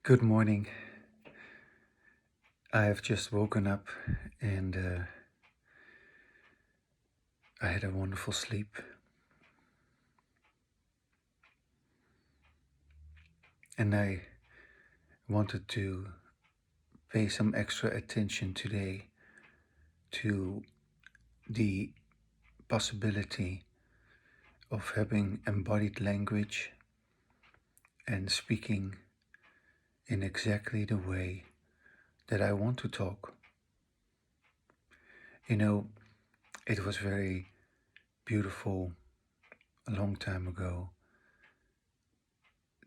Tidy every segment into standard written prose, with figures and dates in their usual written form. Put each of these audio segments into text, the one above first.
Good morning. I have just woken up and I had a wonderful sleep. And I wanted to pay some extra attention today to the possibility of having embodied language and speaking in exactly the way that I want to talk. You know, it was very beautiful a long time ago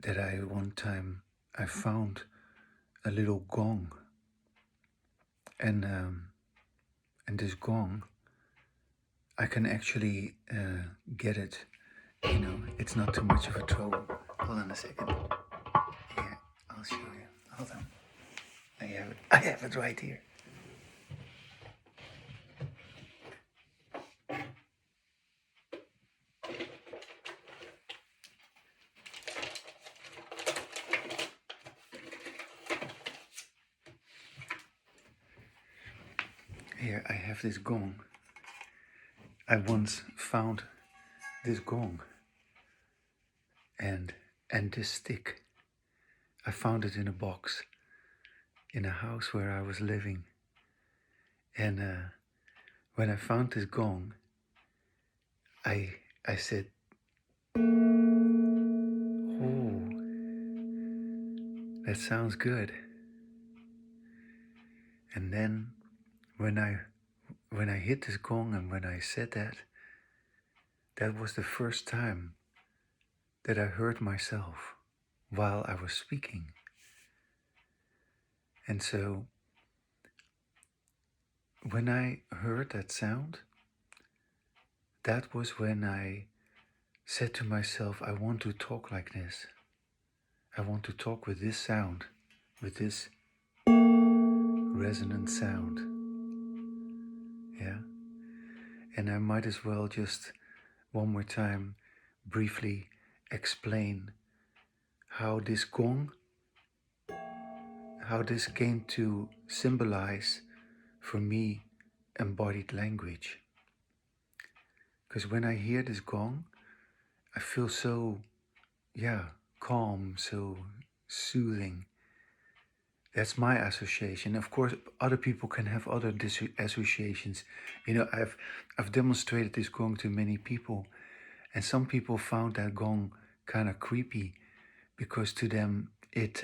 that one time I found a little gong, and this gong I can actually get it. It's not too much of a trouble. Hold on a second. Here, I'll show you. Hold on. I have it. I have it right here. Here, I have this gong. I once found this gong and this stick. I found it in a box in a house where I was living. And when I found this gong, I said, "Oh, that sounds good." And then when I hit this gong and when I said that, that was the first time that I heard myself while I was speaking. And so when I heard that sound, that was when I said to myself, I want to talk like this. I want to talk with this sound, with this resonant sound. Yeah. And I might as well just one more time briefly explain how this gong, how this came to symbolize for me embodied language. Because when I hear this gong, I feel so, calm, so soothing. That's my association. Of course, other people can have other associations. I've demonstrated this gong to many people, and some people found that gong kind of creepy because to them it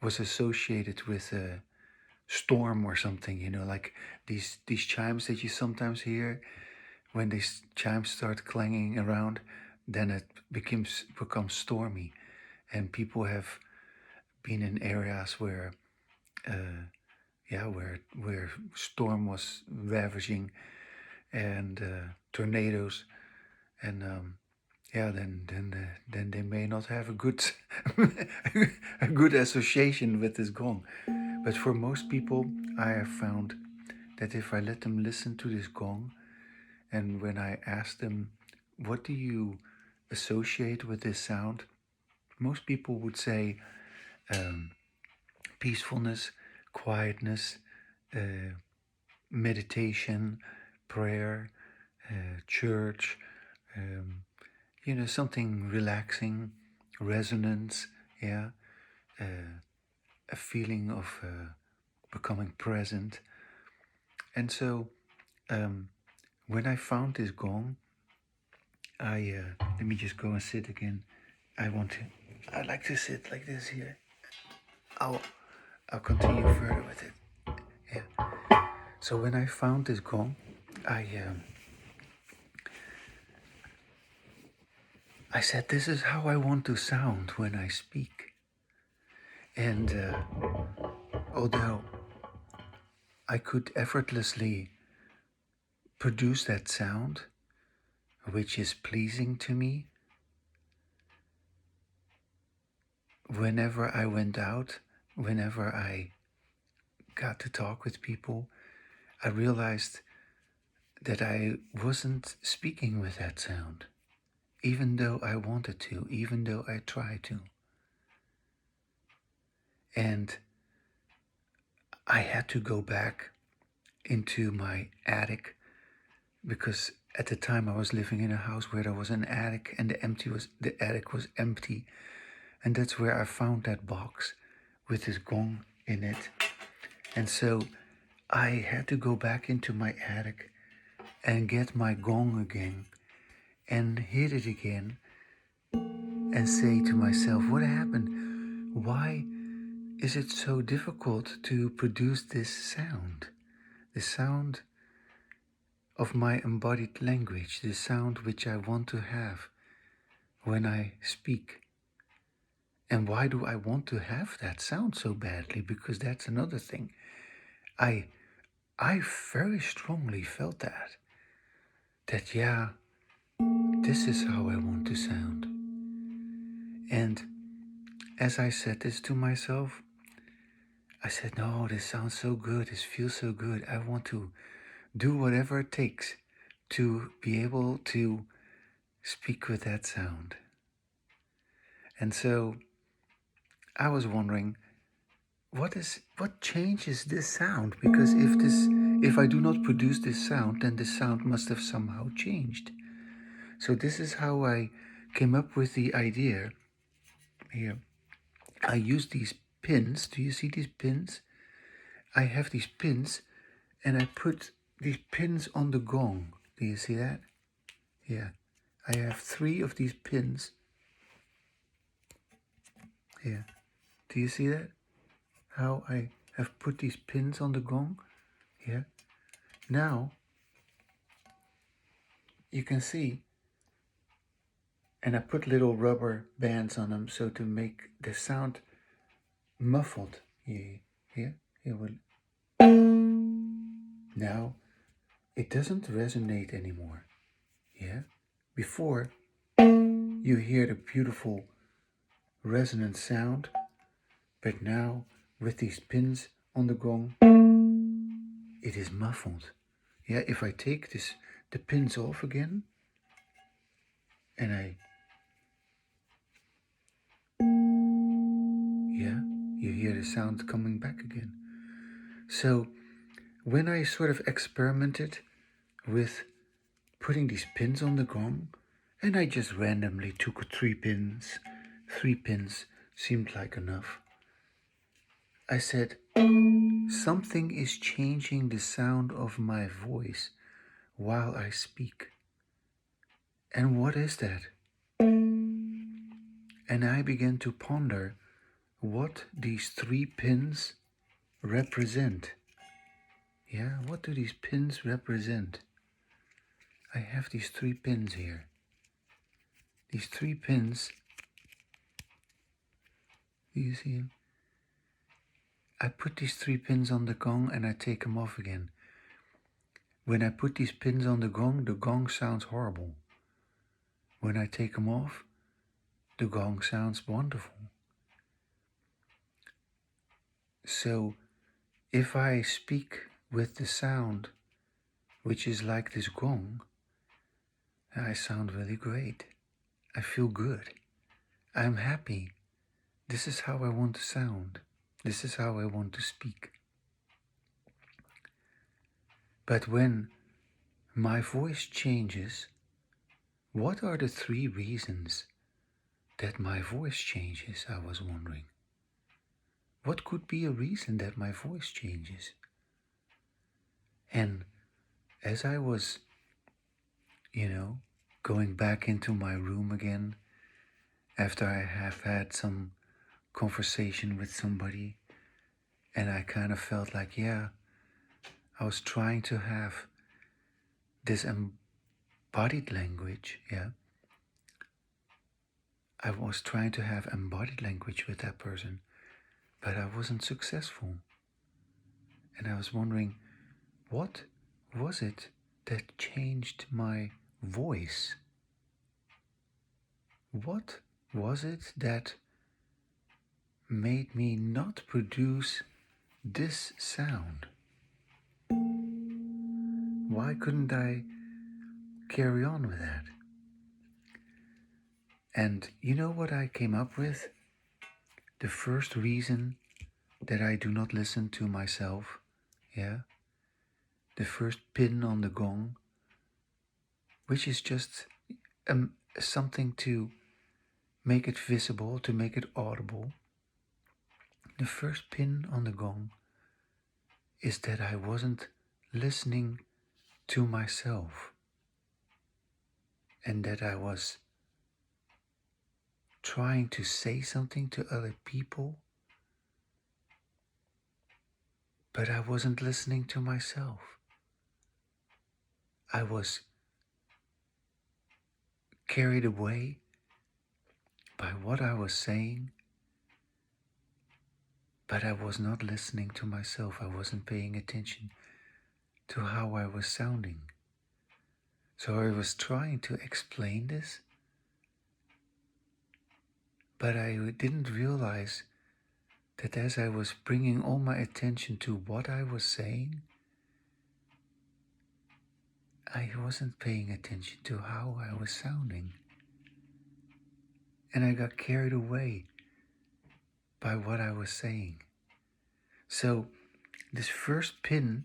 was associated with a storm or something. Like these chimes that you sometimes hear. When these chimes start clanging around, then it becomes stormy, and people have been in areas where where storm was ravaging and tornadoes, and then they may not have a good a good association with this gong. But for most people, I have found that if I let them listen to this gong, and when I ask them, what do you associate with this sound? Most people would say peacefulness, quietness, meditation, prayer, church, something relaxing, resonance, a feeling of becoming present. And so when I found this gong, I let me just go and sit again. I like to sit like this here. I'll continue further with it. Yeah. So when I found this gong, I said, this is how I want to sound when I speak. And although I could effortlessly produce that sound, which is pleasing to me, whenever I went out, whenever I got to talk with people, I realized that I wasn't speaking with that sound, even though I wanted to, even though I tried to. And I had to go back into my attic because at the time I was living in a house where there was an attic and the attic was empty, and that's where I found that box with this gong in it. And so I had to go back into my attic and get my gong again and hit it again and say to myself, what happened? Why is it so difficult to produce this sound? The sound of my embodied language, the sound which I want to have when I speak. And why do I want to have that sound so badly? Because that's another thing. I very strongly felt that yeah, this is how I want to sound. And as I said this to myself, I said, no, this sounds so good. This feels so good. I want to do whatever it takes to be able to speak with that sound. And so I was wondering, what changes this sound? Because if I do not produce this sound, then this sound must have somehow changed. So this is how I came up with the idea. Here, I use these pins. Do you see these pins? I have these pins, and I put these pins on the gong. Do you see that? Yeah. I have 3 of these pins. Here. Do you see that? How I have put these pins on the gong? Yeah. Now, you can see, and I put little rubber bands on them so to make the sound muffled. Yeah. Here. Now, it doesn't resonate anymore. Yeah. Before, you hear the beautiful resonant sound, but now with these pins on the gong, it is muffled. Yeah, if I take the pins off again, and yeah, you hear the sound coming back again. So when I sort of experimented with putting these pins on the gong, and I just randomly took 3 pins, 3 pins seemed like enough. I said, something is changing the sound of my voice while I speak. And what is that? And I began to ponder what these 3 pins represent. Yeah, what do these pins represent? I have these 3 pins here. These 3 pins, do you see them? I put these 3 pins on the gong and I take them off again. When I put these pins on the gong sounds horrible. When I take them off, the gong sounds wonderful. So if I speak with the sound, which is like this gong, I sound really great. I feel good. I'm happy. This is how I want to sound. This is how I want to speak. But when my voice changes, what are the 3 reasons that my voice changes? I was wondering. What could be a reason that my voice changes? And as I was, going back into my room again, after I have had some conversation with somebody, and I kind of felt like, yeah, I was trying to have this embodied language, yeah. I was trying to have embodied language with that person, but I wasn't successful. And I was wondering, what was it that changed my voice? What was it that made me not produce this sound? Why couldn't I carry on with that? And you know what I came up with? The first reason that I do not listen to myself. Yeah. The first pin on the gong, which is just something to make it visible, to make it audible. The first pin on the gong is that I wasn't listening to myself, and that I was trying to say something to other people, but I wasn't listening to myself. I was carried away by what I was saying, but I was not listening to myself. I wasn't paying attention to how I was sounding. So I was trying to explain this, but I didn't realize that as I was bringing all my attention to what I was saying, I wasn't paying attention to how I was sounding. And I got carried away by what I was saying. So this first pin,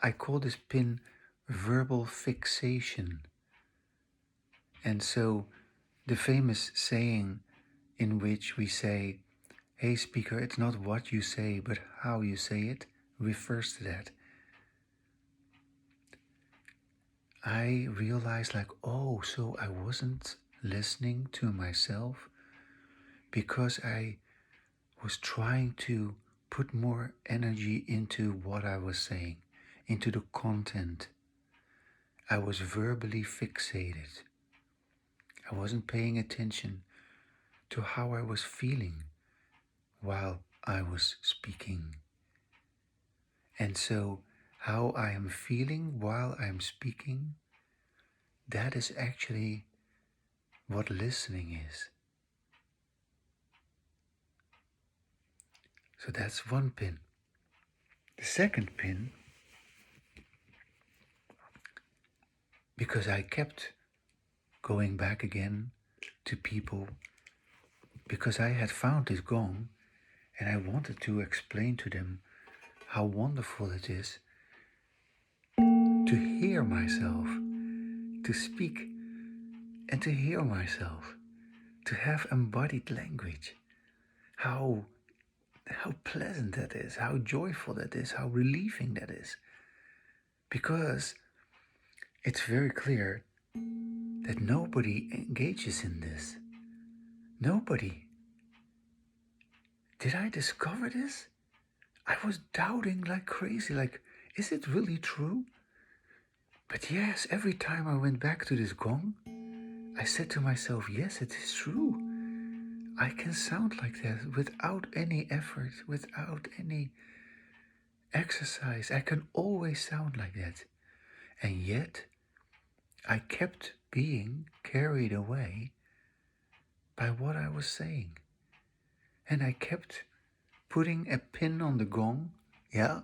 I call this pin verbal fixation. And so the famous saying in which we say, "Hey speaker, it's not what you say, but how you say it," refers to that. I realized oh, so I wasn't listening to myself because I was trying to put more energy into what I was saying, into the content. I was verbally fixated. I wasn't paying attention to how I was feeling while I was speaking. And so how I am feeling while I'm speaking, that is actually what listening is. So that's one pin. The second pin, because I kept going back again to people, because I had found this gong and I wanted to explain to them how wonderful it is to hear myself, to speak and to hear myself, to have embodied language. How pleasant that is, how joyful that is, how relieving that is. Because it's very clear that nobody engages in this. Nobody. Did I discover this? I was doubting like crazy, is it really true? But yes, every time I went back to this gong, I said to myself, yes, it is true. I can sound like that without any effort, without any exercise. I can always sound like that. And yet, I kept being carried away by what I was saying. And I kept putting a pin on the gong. Yeah.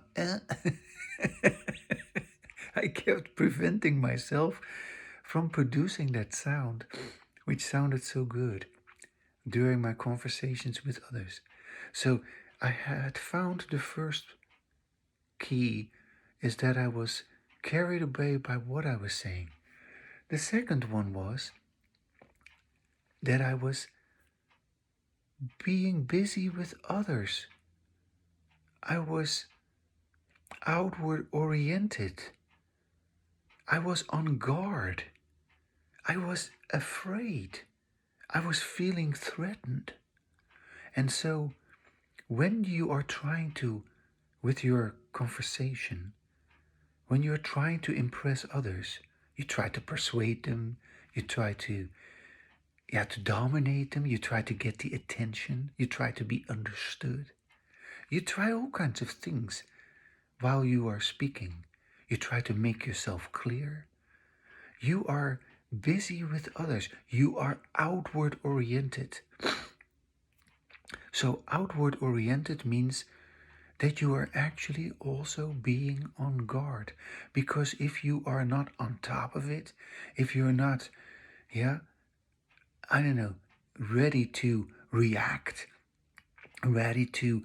I kept preventing myself from producing that sound, which sounded so good during my conversations with others. So I had found the first key is that I was carried away by what I was saying. The second one was that I was being busy with others. I was outward oriented. I was on guard. I was afraid. I was feeling threatened. And so when you are trying to, with your conversation, when you're trying to impress others, you try to persuade them, you try to dominate them, you try to get the attention, you try to be understood. You try all kinds of things while you are speaking. You try to make yourself clear. You are busy with others. You are outward oriented. So outward oriented means that you are actually also being on guard. Because if you are not on top of it, if you're not, ready to react, ready to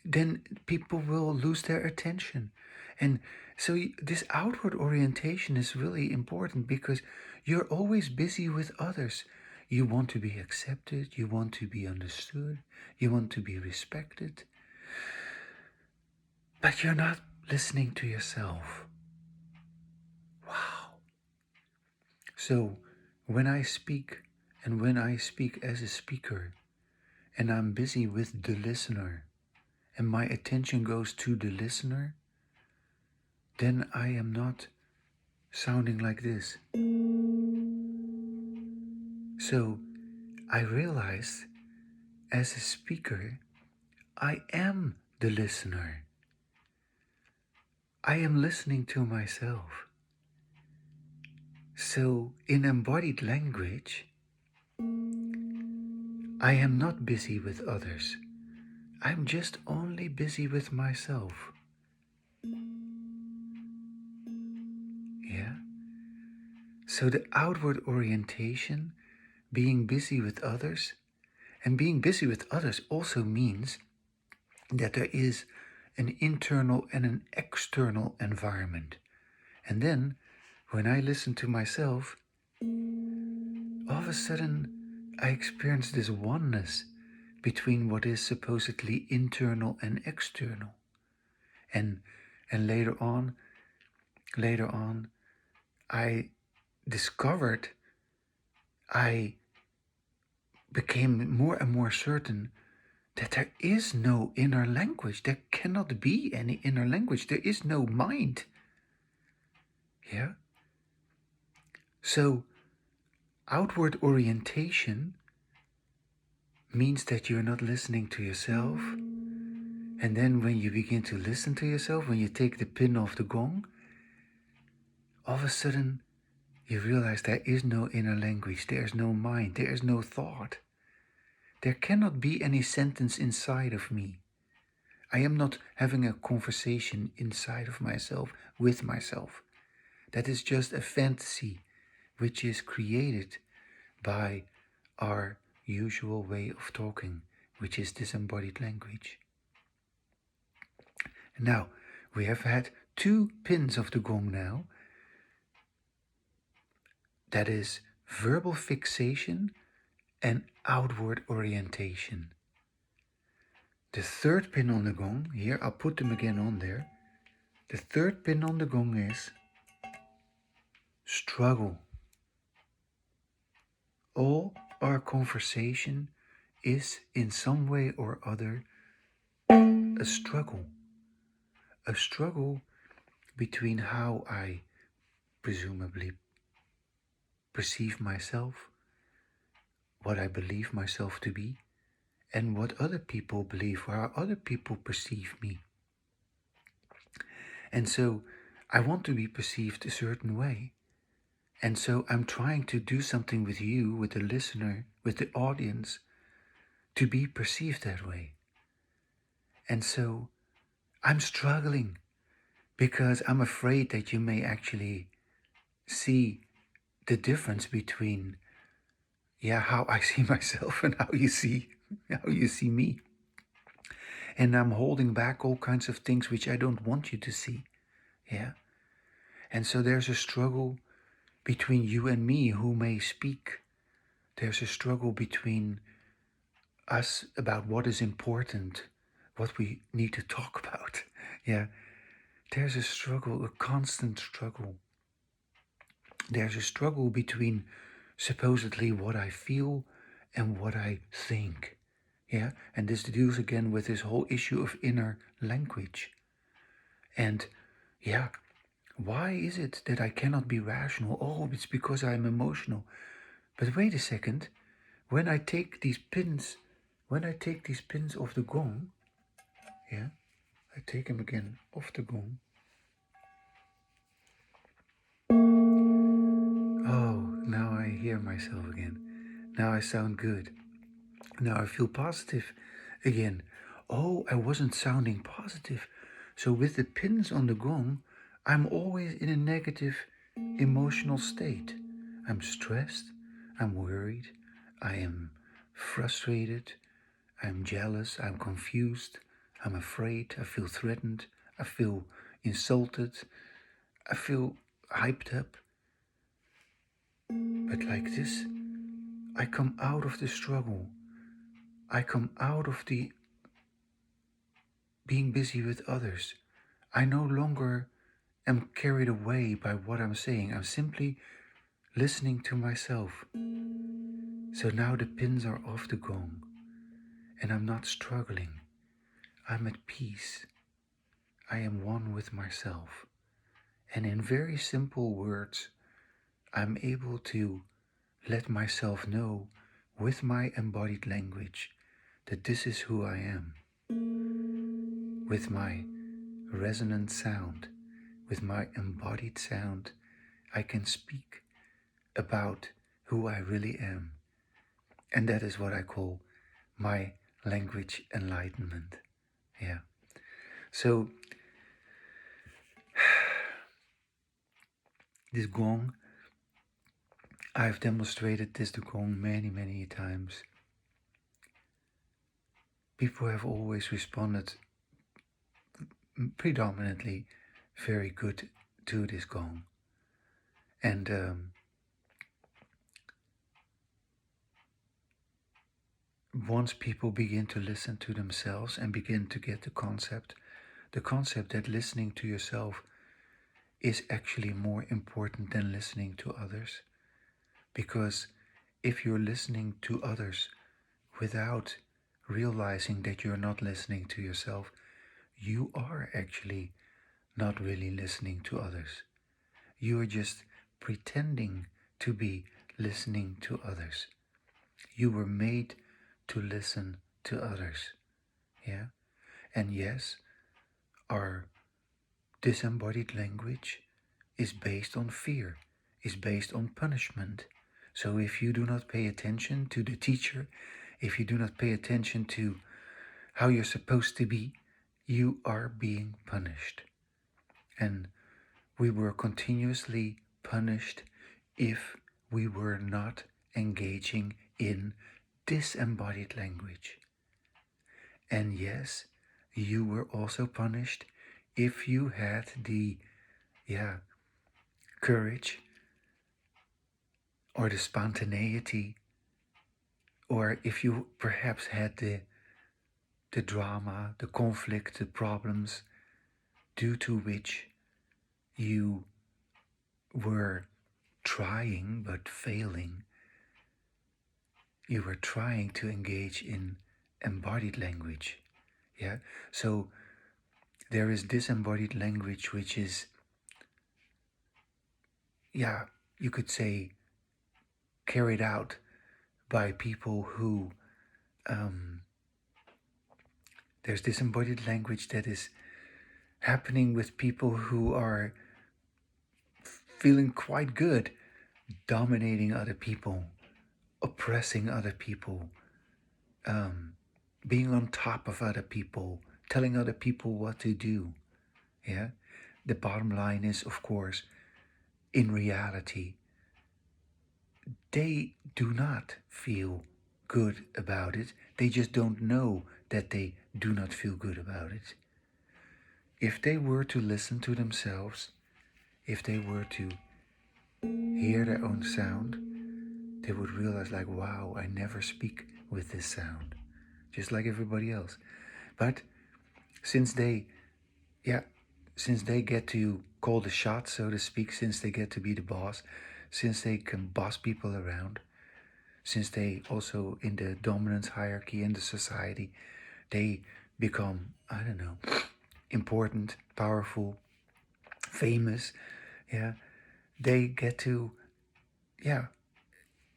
then people will lose their attention. And so this outward orientation is really important because you're always busy with others. You want to be accepted, you want to be understood, you want to be respected, but you're not listening to yourself. Wow. So when I speak, and when I speak as a speaker, and I'm busy with the listener, and my attention goes to the listener, then I am not sounding like this. So I realized as a speaker, I am the listener. I am listening to myself. So in embodied language, I am not busy with others. I'm just only busy with myself. Yeah? So the outward orientation, being busy with others, and being busy with others also means that there is an internal and an external environment. And then, when I listen to myself, all of a sudden I experience this oneness between what is supposedly internal and external. And later on, I discovered, I became more and more certain that there is no inner language. There cannot be any inner language. There is no mind. Yeah? So, outward orientation means that you're not listening to yourself. And then when you begin to listen to yourself, when you take the pin off the gong, all of a sudden you realize there is no inner language, there is no mind, there is no thought. There cannot be any sentence inside of me. I am not having a conversation inside of myself with myself. That is just a fantasy which is created by our usual way of talking, which is disembodied language. Now, we have had 2 pins of the gong now. That is verbal fixation and outward orientation. The 3rd pin on the gong, here I'll put them again on there. The 3rd pin on the gong is struggle. All our conversation is in some way or other a struggle. A struggle between how I presumably perceive myself, what I believe myself to be, and what other people believe, or how other people perceive me. And so I want to be perceived a certain way. And so I'm trying to do something with you, with the listener, with the audience, to be perceived that way. And so I'm struggling because I'm afraid that you may actually see the difference between how I see myself and how you see me. And I'm holding back all kinds of things which I don't want you to see. Yeah. And so there's a struggle between you and me who may speak. There's a struggle between us about what is important, what we need to talk about. Yeah. There's a struggle, a constant struggle. There's a struggle between supposedly what I feel and what I think. Yeah. And this deals again with this whole issue of inner language. And yeah, why is it that I cannot be rational? Oh, it's because I'm emotional. But wait a second. When I take these pins off the gong, yeah, I take them again off the gong. Oh, now I hear myself again. Now I sound good. Now I feel positive again. Oh, I wasn't sounding positive. So with the pins on the gong, I'm always in a negative emotional state. I'm stressed, I'm worried, I am frustrated, I'm jealous, I'm confused, I'm afraid, I feel threatened, I feel insulted, I feel hyped up. But like this, I come out of the struggle. I come out of the being busy with others. I no longer am carried away by what I'm saying. I'm simply listening to myself. So now the pins are off the gong, and I'm not struggling. I'm at peace. I am one with myself. And in very simple words, I'm able to let myself know with my embodied language that this is who I am. With my resonant sound, with my embodied sound, I can speak about who I really am. And that is what I call my language enlightenment. Yeah. So this gong, I've demonstrated this to gong many, many times. People have always responded predominantly very good to this gong. And once people begin to listen to themselves and begin to get the concept that listening to yourself is actually more important than listening to others. Because if you're listening to others without realizing that you're not listening to yourself, you are actually not really listening to others. You are just pretending to be listening to others. You were made to listen to others. Yeah? And yes, our disembodied language is based on fear, is based on punishment. So if you do not pay attention to the teacher, if you do not pay attention to how you're supposed to be, you are being punished. And we were continuously punished if we were not engaging in disembodied language. And yes, you were also punished if you had the courage or the spontaneity, or if you perhaps had the drama, the conflict, the problems due to which you were trying but failing. You were trying to engage in embodied language. Yeah. So there is disembodied language, which is, you could say, carried out by people who, there's disembodied language that is happening with people who are feeling quite good, dominating other people, oppressing other people, being on top of other people, telling other people what to do. Yeah. The bottom line is, of course, in reality, they do not feel good about it. They just don't know that they do not feel good about it. If they were to listen to themselves, if they were to hear their own sound, they would realize, like, wow, I never speak with this sound, just like everybody else. But since they get to call the shots, so to speak, since they get to be the boss, since they can boss people around, since they also in the dominance hierarchy in the society, they become, I don't know, important, powerful, famous. Yeah, they get to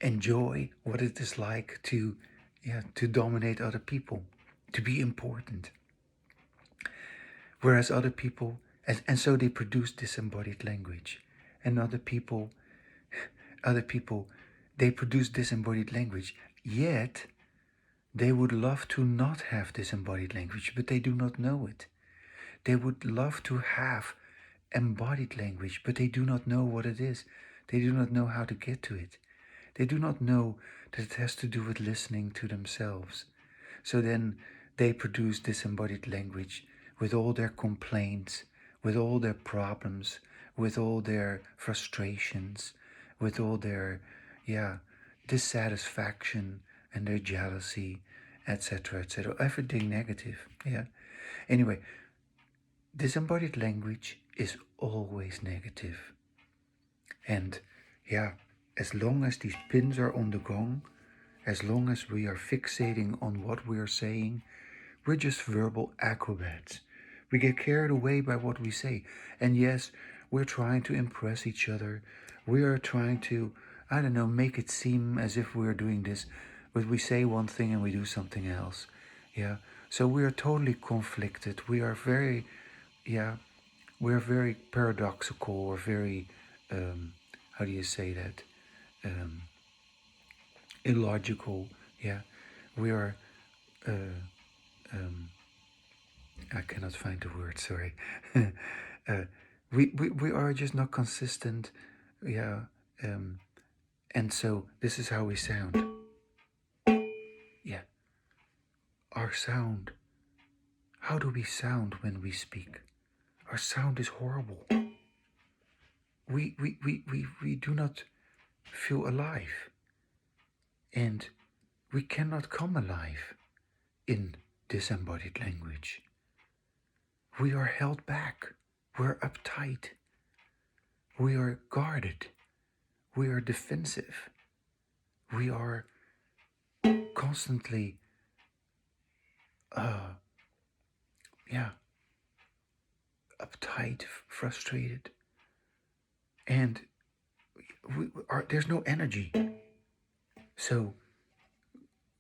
enjoy what it is like to dominate other people, to be important. Whereas other people, and so they produce disembodied language, and other people, they produce disembodied language, yet they would love to not have disembodied language, but they do not know it. They would love to have embodied language, but they do not know what it is. They do not know how to get to it. They do not know that it has to do with listening to themselves. So then they produce disembodied language with all their complaints, with all their problems, with all their frustrations, with all their, dissatisfaction and their jealousy, etc., etc. Everything negative, yeah. Anyway, disembodied language is always negative. And yeah, as long as these pins are on the gong, as long as we are fixating on what we are saying, we're just verbal acrobats. We get carried away by what we say. And yes, we're trying to impress each other. We are trying to, I don't know, make it seem as if we're doing this, but we say one thing and we do something else. Yeah. So we are totally conflicted. We are very, yeah, we're very paradoxical or very, how do you say that? Um, illogical. Yeah. We are, I cannot find the word, sorry. uh, we are just not consistent. Yeah. Um, and so this is how we sound. Yeah. Our sound. How do we sound when we speak? Our sound is horrible. We do not feel alive. And we cannot come alive in disembodied language. We are held back. We're uptight. We are guarded. We are defensive. We are constantly, yeah, uptight, frustrated. And there's no energy. So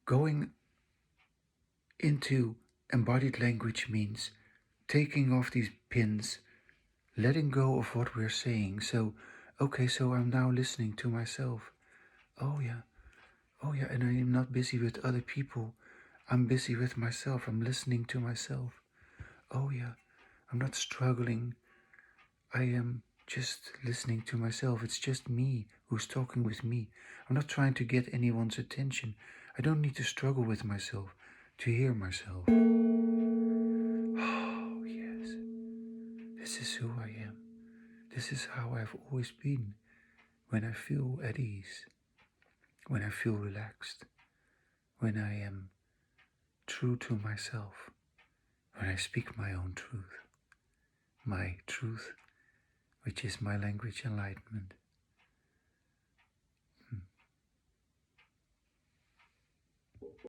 going into embodied language means taking off these pins, letting go of what we're saying. So, okay, so I'm now listening to myself. Oh yeah, and I am not busy with other people. I'm busy with myself. I'm listening to myself. Oh yeah, I'm not struggling. I am just listening to myself. It's just me who's talking with me. I'm not trying to get anyone's attention. I don't need to struggle with myself to hear myself. Oh, yes. This is who I am. This is how I've always been when I feel at ease, when I feel relaxed, when I am true to myself, when I speak my own truth, which is my language enlightenment.